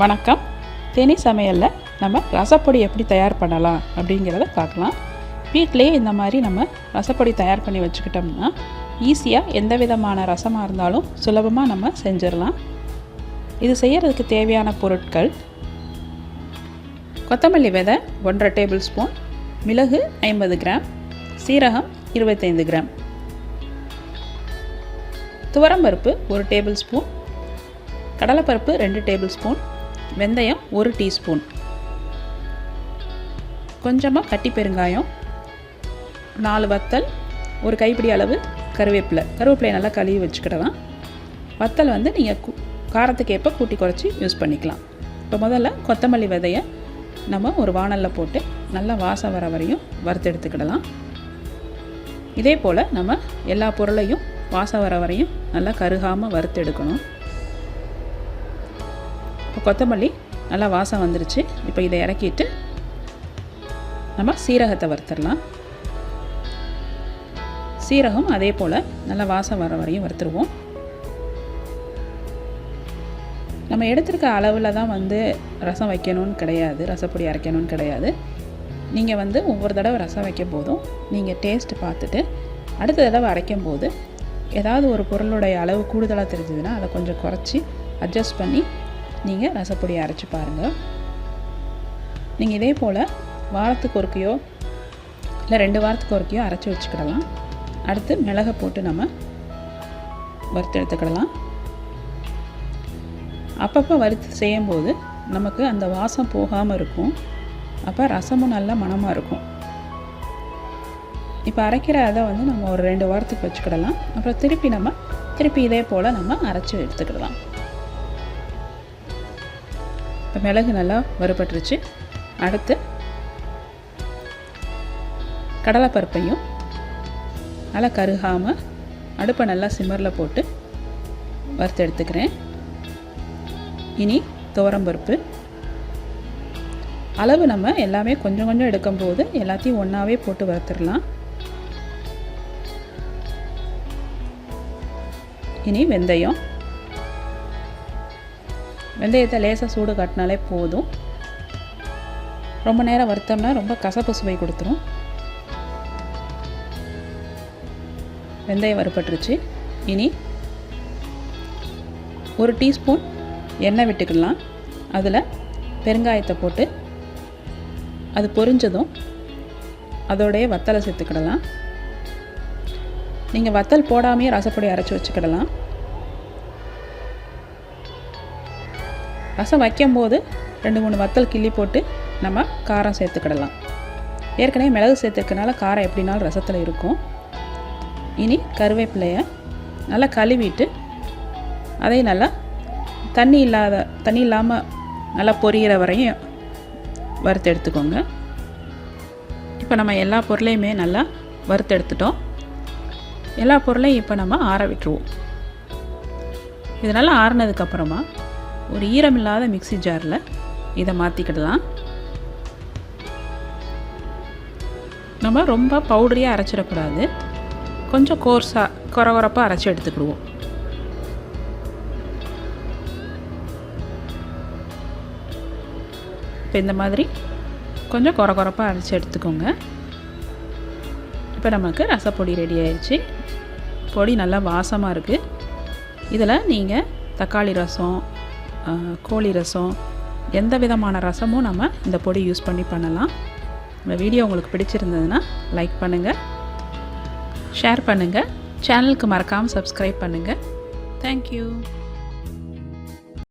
வணக்கம். தேனி சமையலில் நம்ம ரசப்பொடி எப்படி தயார் பண்ணலாம் அப்படிங்கிறத பார்க்கலாம். வீட்டிலேயே இந்த மாதிரி நம்ம ரசப்பொடி தயார் பண்ணி வச்சுக்கிட்டோம்னா ஈஸியாக எந்த விதமான ரசமாக இருந்தாலும் சுலபமாக நம்ம செஞ்சிடலாம். இது செய்கிறதுக்கு தேவையான பொருட்கள்: கொத்தமல்லி விதை 1.5 டேபிள் ஸ்பூன், மிளகு 50 கிராம், சீரகம் 25 கிராம், துவரம்பருப்பு 1 டேபிள் ஸ்பூன், கடலைப்பருப்பு 2 டேபிள் ஸ்பூன், வெந்தயம் 1 டீஸ்பூன், கொஞ்சமாக கட்டி பெருங்காயம், 4 வத்தல், ஒரு கைப்பிடி அளவு கருவேப்பிலை நல்லா கழுவி வச்சுக்கிடலாம். வத்தல் நீங்கள் காரத்துக்கு ஏற்ப கூட்டி குறைச்சி யூஸ் பண்ணிக்கலாம். இப்போ முதல்ல கொத்தமல்லி விதையை நம்ம ஒரு வாணலில் போட்டு நல்லா வாசம் வர வரையும் வறுத்து எடுத்துக்கிடலாம். இதே போல் நம்ம எல்லா பொருளையும் வாசம் வர வரையும் நல்லா கருகாமல் வறுத்து எடுக்கணும். இப்போ கொத்தமல்லி நல்லா வாசம் வந்துருச்சு. இப்போ இதை இறக்கிட்டு நம்ம சீரகத்தை வறுத்துடலாம். சீரகம் அதே போல் நல்லா வாசம் வர வரையும் வறுத்துருவோம். நம்ம எடுத்துருக்க அளவில் தான் ரசம் வைக்கணும்னு கிடையாது, ரசப்பொடி அரைக்கணும்னு கிடையாது. நீங்கள் ஒவ்வொரு தடவை ரசம் வைக்கும் போதும் நீங்கள் டேஸ்ட்டு பார்த்துட்டு அடுத்த தடவை அரைக்கும் போது ஏதாவது ஒரு பொருளுடைய அளவு கூடுதலாக தெரிஞ்சதுன்னா அதை கொஞ்சம் குறைச்சி அட்ஜஸ்ட் பண்ணி நீங்கள் ரசப்பொடி அரைச்சி பாருங்கள். நீங்கள் இதே போல் வாரத்துக்கு ஒருக்கையோ இல்லை 2 வாரத்துக்கு ஒருக்கையோ அரைச்சி வச்சுக்கிடலாம். அடுத்து மிளகை போட்டு நம்ம வறுத்து எடுத்துக்கிடலாம். அப்பப்போ வறுத்து செய்யும்போது நமக்கு அந்த வாசம் போகாமல் இருக்கும். அப்போ ரசமும் நல்ல மணமாக இருக்கும். இப்போ அரைக்கிற அதை நம்ம ஒரு 2 வாரத்துக்கு வச்சுக்கிடலாம். அப்புறம் திருப்பி இதே போல் நம்ம அரைச்சி எடுத்துக்கிடலாம். இப்போ மிளகு நல்லா வறுபட்டுருச்சு. அடுத்து கடலைப்பருப்பையும் நல்லா கருகாமல் அடுப்பை நல்லா சிம்மரில் போட்டு வறுத்து எடுத்துக்கிறேன். இனி துவரம்பருப்பு அளவு நம்ம எல்லாமே கொஞ்சம் கொஞ்சம் எடுக்கும்போது எல்லாத்தையும் ஒன்றாவே போட்டு வறுத்துடலாம். இனி வெந்தயத்தை லேசாக சூடு காட்டினாலே போதும். ரொம்ப நேரம் வறுத்தோம்னா ரொம்ப கசப்பு சுவை கொடுத்துரும். வெந்தயம் வறுபட்டுருச்சு. இனி 1 டீஸ்பூன் எண்ணெய் விட்டுக்கலாம். அதில் பெருங்காயத்தை போட்டு அது பொரிஞ்சதும் அதோடைய வத்தலை சேர்த்துக்கிடலாம். நீங்கள் வத்தல் போடாமையே ரசப்பொடி அரைச்சி வச்சுக்கிடலாம். ரசம் வைக்கும்போது 2-3 வத்தல் கிள்ளி போட்டு நம்ம காரம் சேர்த்துக்கிடலாம். ஏற்கனவே மிளகு சேர்த்துக்கனால காரம் எப்படினாலும் ரசத்தில் இருக்கும். இனி கருவேப்பிலையை நல்லா கழுவிட்டு அதை நல்லா தண்ணி இல்லாமல் நல்லா பொரியிற வரையும் வறுத்து எடுத்துக்கோங்க. இப்போ நம்ம எல்லா பொருளையுமே நல்லா வறுத்து எடுத்துட்டோம். எல்லா பொருளையும் இப்போ நம்ம ஆற விட்டுருவோம். இது நல்லா ஆறுனதுக்கப்புறமா ஒரு ஈரமில்லாத மிக்ஸி ஜாரில் இதை மாற்றிக்கிடலாம். நம்ம ரொம்ப பவுடரியாக அரைச்சிடக்கூடாது, கொஞ்சம் கொரகொரப்பாக அரைச்சி எடுத்துக்கிடுவோம். இப்போ இந்த மாதிரி கொஞ்சம் கொரகொரப்பாக அரைச்சி எடுத்துக்கோங்க. இப்போ நமக்கு ரசப்பொடி ரெடி ஆயிடுச்சு. பொடி நல்லா வாசமாக இருக்குது. இதில் நீங்கள் தக்காளி ரசம், கோழி ரசம், எந்த விதமான ரசமும் நம்ம இந்த பொடி யூஸ் பண்ணலாம். இந்த வீடியோ உங்களுக்கு பிடிச்சிருந்ததுன்னா லைக் பண்ணுங்கள், ஷேர் பண்ணுங்கள், சேனலுக்கு மறக்காமல் சப்ஸ்கிரைப் பண்ணுங்கள். தேங்க்யூ.